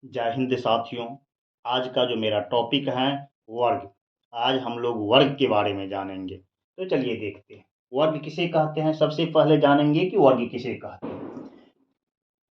जय हिंद साथियों। आज का जो मेरा टॉपिक है वर्ग। आज हम लोग वर्ग के बारे में जानेंगे। तो चलिए देखते हैं वर्ग किसे कहते हैं। सबसे पहले जानेंगे कि वर्ग किसे कहते हैं।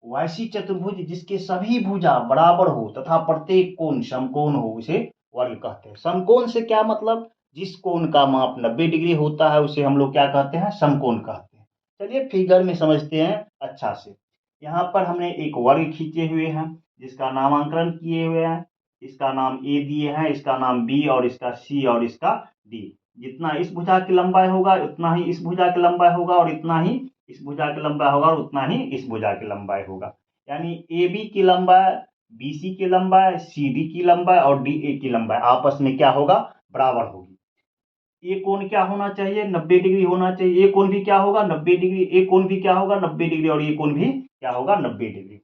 वैसी चतुर्भुज जिसके सभी भुजा बराबर हो तथा प्रत्येक कोण समकोण हो उसे वर्ग कहते हैं। समकोण से क्या मतलब? जिस कोण का माप 90 डिग्री होता है उसे हम लोग क्या कहते हैं? समकोण कहते हैं। चलिए फिगर में समझते हैं अच्छा से। यहाँ पर हमने एक वर्ग खींचे हुए हैं जिसका नामांकन किए हुए हैं। इसका नाम ए दिए हैं, इसका नाम बी और इसका सी और इसका डी। जितना इस भुजा की लंबाई होगा उतना ही इस भुजा की लंबाई होगा और इतना ही इस भुजा की लंबाई होगा और उतना ही इस भुजा की लंबाई होगा। यानी ए बी की लंबाई, बी सी की लंबाई, सी डी की लंबाई और डी ए की लंबाई आपस में क्या होगा? बराबर होगी। ए कोण क्या होना चाहिए? 90 डिग्री होना चाहिए। ए कोण भी क्या होगा? 90 डिग्री। ए कोण भी क्या होगा? 90 डिग्री। और ये कोण भी क्या होगा? 90 डिग्री।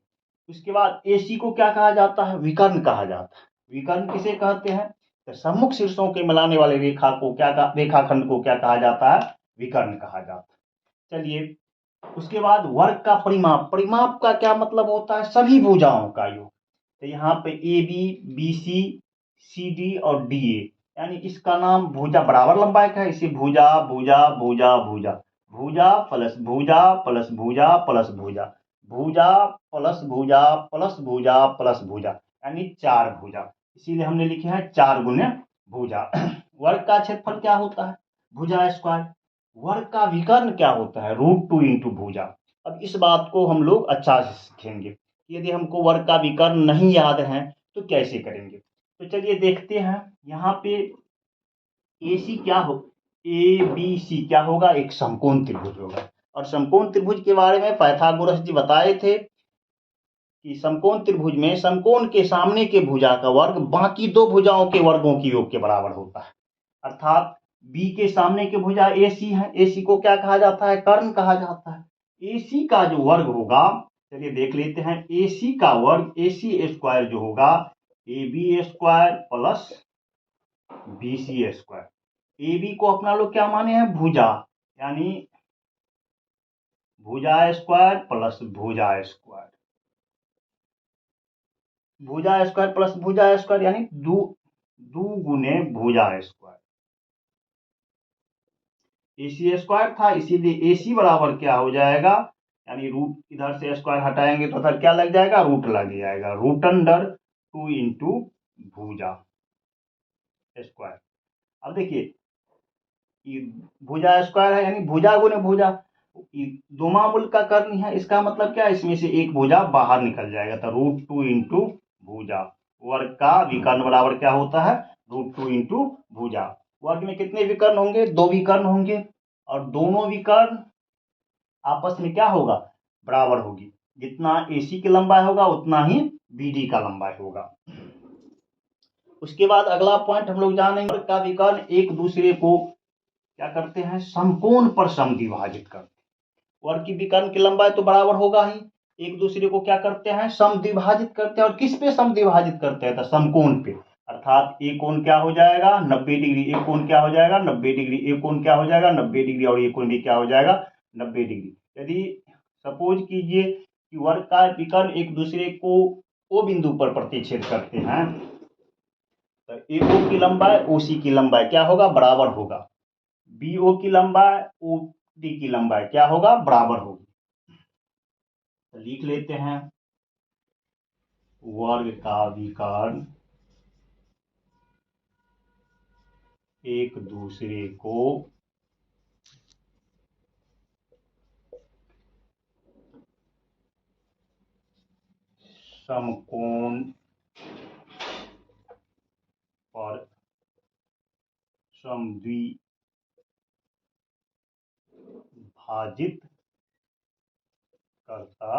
उसके बाद एसी को क्या कहा जाता है? विकर्ण कहा जाता है। विकर्ण किसे कहते हैं? तो सम्मुख शीर्षों के मिलाने वाले रेखाखंड को क्या कहा जाता है? विकर्ण कहा जाता है। चलिए उसके बाद वर्ग का परिमाप। परिमाप का क्या मतलब होता है? सभी भुजाओं का योग। तो यहाँ पे A B, B C, C D और डी ए, यानी इसका नाम भुजा बराबर लंबाई का है। इसे भुजा भुजा भुजा भुजा, भुजा प्लस भुजा प्लस भुजा प्लस भुजा, भुजा प्लस भुजा प्लस भुजा प्लस भुजा, यानी चार भुजा। इसीलिए हमने लिखे हैं 4 गुने भुजा। वर्ग का क्षेत्रफल क्या होता है? भुजा स्क्वायर। वर्ग का विकर्ण क्या होता है? √2 इंटू भुजा। अब इस बात को हम लोग अच्छा से सीखेंगे। यदि हमको वर्ग का विकर्ण नहीं याद है तो कैसे करेंगे। तो चलिए देखते हैं। यहाँ पे ए सी क्या हो, ए बी सी क्या होगा? एक समकोण त्रिभुज होगा। और समकोण त्रिभुज के बारे में पाइथागोरस जी बताए थे कि समकोण त्रिभुज में समकोण के सामने के भुजा का वर्ग बाकी दो भुजाओं के वर्गों की योग के बराबर होता है। अर्थात बी के सामने की भुजा ए सी है। ए सी को क्या कहा जाता है? कर्ण कहा जाता है। ए सी का जो वर्ग होगा, चलिए देख लेते हैं। ए सी का वर्ग, ए सी स्क्वायर जो होगा, A B square plus B C square. A B को अपना लोग क्या माने हैं? भुजा, यानी भुजा स्क्वायर प्लस भुजा स्क्वायर, भुजा स्क्वायर प्लस भुजा स्क्वायर, यानी दो दो गुने भुजा स्क्वायर। एसी स्क्वायर था इसीलिए एसी बराबर क्या हो जाएगा? यानी रूट इधर से स्क्वायर हटाएंगे तो इधर क्या लग जाएगा? रूट लग जाएगा। रूट अंडर 2 इंटू भुजा स्क्वायर। अब देखिए भुजा स्क्वायर है यानी भुजा गुने भुजा। दोमा मूल का कर्ण है, इसका मतलब क्या? इसमें से एक भुजा बाहर निकल जाएगा तो √2 इंटू भुजा। वर्ग का विकर्ण बराबर क्या होता है? √2 इंटू भुजा। वर्ग में कितने विकर्ण होंगे? 2 विकर्ण होंगे और दोनों विकर्ण आपस में क्या होगा? बराबर होगी। जितना एसी की लंबाई होगा उतना ही बीडी का लंबाई होगा। उसके बाद अगला पॉइंट हम लोग जानेंगे, वर्ग का विकर्ण एक दूसरे को क्या करते हैं? समकोण पर समद्विभाजित करते हैं। वर्ग की विकर्ण की लंबाई तो बराबर होगा ही, एक दूसरे को क्या करते हैं? समद्विभाजित करते हैं। और किस पे समद्विभाजित करते हैं? तो समकोण पे। अर्थात एक कोण क्या हो जाएगा? 90 डिग्री। एक कोण क्या हो जाएगा? 90 डिग्री। एक कोण क्या हो जाएगा? 90 डिग्री। और एक कोण भी क्या हो जाएगा? 90 डिग्री। यदि सपोज कीजिए कि वर्ग का विकर्ण एक दूसरे को ओ बिंदु पर प्रतिच्छेद करते हैं तो ए की लंबाई ओ सी की लंबाई क्या होगा? बराबर होगा। बी ओ की लंबाई ओ डी की लंबाई क्या होगा? बराबर होगी। तो लिख लेते हैं वर्ग का विकर्ण एक दूसरे को समकोण पर समद्विभाजित करता